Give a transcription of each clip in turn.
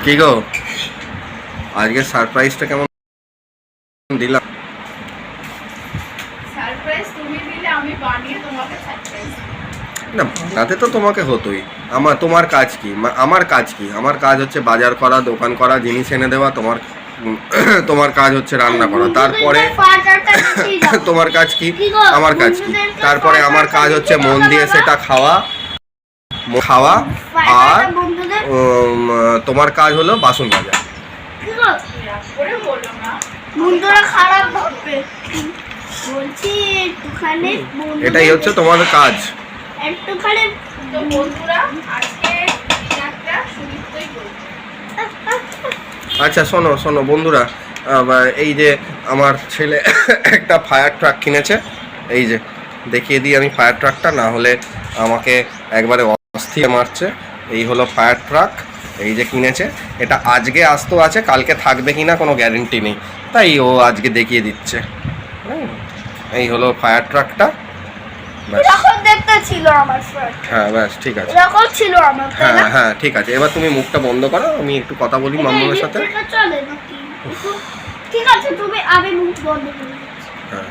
কি গো, আজকে সারপ্রাইজটা কেমন দিলাম? সারপ্রাইজ তুমি দিলে, আমি বানিয়ে তোমাকে সারপ্রাইজ। না, বানাতে তো তোমাকে হতোই। তোমার কাজ কি? আমার কাজ কি? আমার কাজ হচ্ছে বাজার করা, দোকান করা, জিনিস এনে দেওয়া। তোমার কাজ হচ্ছে রান্না করা। তারপরে তোমার কাজ কি? আমার কাজ কি? তারপরে আমার কাজ হচ্ছে মন দিয়ে সেটা খাওয়া আর তোমার কাজ হলো বাসন মাজা। এটাই হচ্ছে তোমার কাজ। আচ্ছা শোনো শোনো বন্ধুরা, এই যে আমার ছেলে একটা ফায়ার ট্রাক কিনেছে। এই যে দেখিয়ে দিই আমি ফায়ার ট্রাকটা, না হলে আমাকে একবারে অস্থির মারছে। এই হলো ফায়ার ট্রাক, এই যে কিনেছে। এটা আজকে আসতেও আছে, কালকে থাকবে কিনা কোনো গ্যারেন্টি নেই, তাই ও আজকে দেখিয়ে দিচ্ছে। এই হলো ফায়ার ট্রাকটা। হ্যাঁ ব্যাস ঠিক আছে। হ্যাঁ হ্যাঁ ঠিক আছে, এবার তুমি মুখটা বন্ধ করো, আমি একটু কথা বলি মাম্মামের সাথে। ঠিক আছে, তুমি আগে মুখ বন্ধ করো। হ্যাঁ,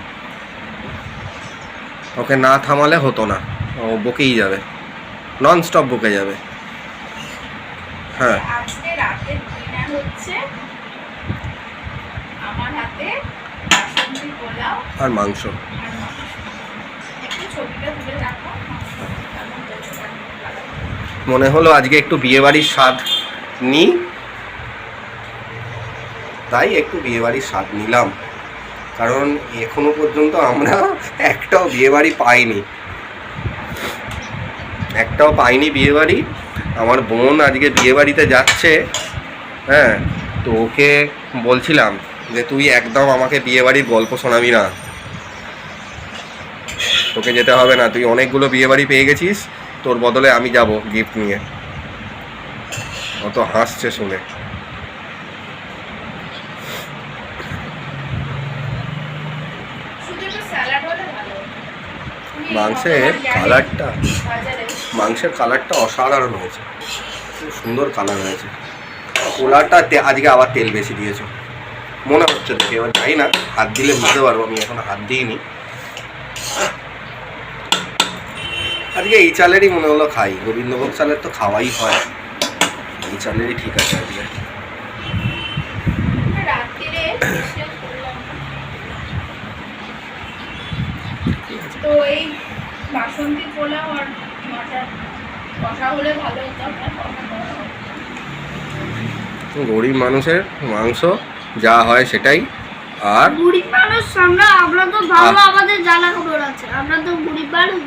ওকে না থামালে হতো না, ও বকেই যাবে, নন স্টপ বকে যাবে। হ্যাঁ, আজকে রাতের ডিনার হচ্ছে আমার হাতে বাসন্তী পোলাও আর মাংস। একটু ছবিটা তুলে রাখো। মনে হলো আজকে একটু বিয়েবাড়ির স্বাদ নিই, তাই একটু বিয়েবাড়ির স্বাদ নিলাম। কারণ এখনো পর্যন্ত আমরা একটাও বিয়েবাড়ি পাইনি, একটাও পাইনি বিয়েবাড়ি। আমার বোন আজকে বিয়েবাড়িতে যাচ্ছে। হ্যাঁ, তো ওকে বলছিলাম যে তুই একদম আমাকে বিয়েবাড়ির গল্প শোনাবি না, তোকে যেতে হবে না, তুই অনেকগুলো বিয়েবাড়ি পেয়ে গেছিস, তোর বদলে আমি যাব গিফট নিয়ে। অত হাসছে শুনে। মাংসের কালারটা অসাধারণ হয়েছে, খুব সুন্দর কালার হয়েছে। পোলাটা আজকে আবার তেল বেশি দিয়েছো মনে হচ্ছে দেখে, এবার যাই না, হাত দিলে বুঝতে পারবো, আমি এখন হাত দিইনি। আজকে এই চালেরই মনে হলো খাই, গোবিন্দভোগ চালের তো খাওয়াই হয়, এই চালেরই ঠিক আছে আজকে। তো এই বাসন্তী পোলাও আর মটর কষা হলে ভালো হতো। গরিব মানুষের মাংস যা হয় সেটাই। আর গরিব মানুষ আমরা তো ভালো, আমাদের জানা খবর আছে, আমরা তো গরিব মানুষ।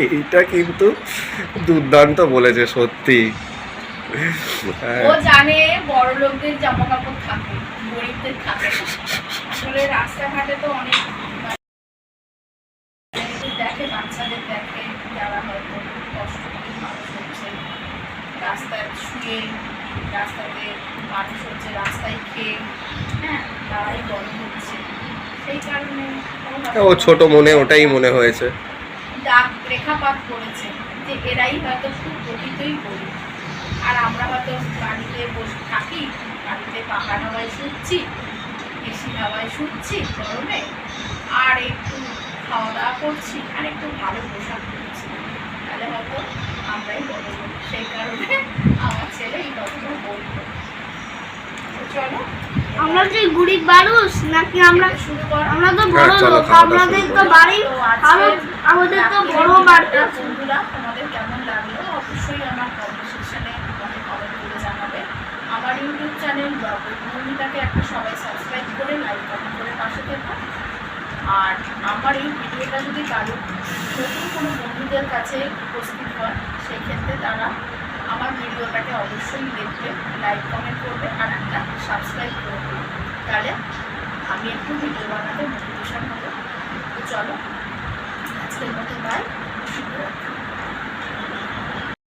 এইটা কিন্তু দুর্দান্ত বলেছে সত্যি। ও জানে বড় লোকদের জামা কাপড় থাকে, গরিবদের থাকে না। আসলে রাস্তাঘাটে তো অনেক দেখে, বাচ্চাদের দেখে যারা হয়তো কষ্ট করে মানুষ হচ্ছে, রাস্তায় শুয়ে, রাস্তাতে মানুষ হচ্ছে, রাস্তায় খেয়ে, হ্যাঁ তারাই বড় হচ্ছে। সেই কারণে ও ছোট মনে ওটাই মনে হয়েছে, দাগ রেখাপাত করেছে যে এরাই হয়তো খুব প্রকৃতই গরিব। আর আমরা হয়তো বাড়িতে বসে থাকি, বাড়িতে পাকা হাওয়ায় শুচ্ছি, এসি হাওয়ায় শুচ্ছি গরমে, আর একটু খাওয়া দাওয়া করছি, আর একটু ভালো পোশাক করছি, তাহলে হয়তো আমরাই বড় করি। সেই কারণে আমার ছেলে এই কথাটা বলতো। চলো, আমরা যে গরিব মানুষ নাকি আমরা শুরু করো। আমরা তো বড় লোক, আমাদের তো বাড়ি, আমাদের তো বড় বাড়ি। বন্ধুরা, তোমাদের কেমন লাগলো অবশ্যই আমার কমেন্ট সেকশনে আমাকে কমেন্ট করে জানাবে। আমার ইউটিউব চ্যানেল মৌমিতাকে একটা সবাই সাবস্ক্রাইব করে, লাইক কমেন্ট করে পাশে থেকো। আর আমার এই ভিডিওটা যদি কারো নতুন কোনো বন্ধুদের কাছে উপস্থিত হয়, সেই ক্ষেত্রে তারা আমার ভিডিওটাকে অবশ্যই দেখবে, লাইক কমেন্ট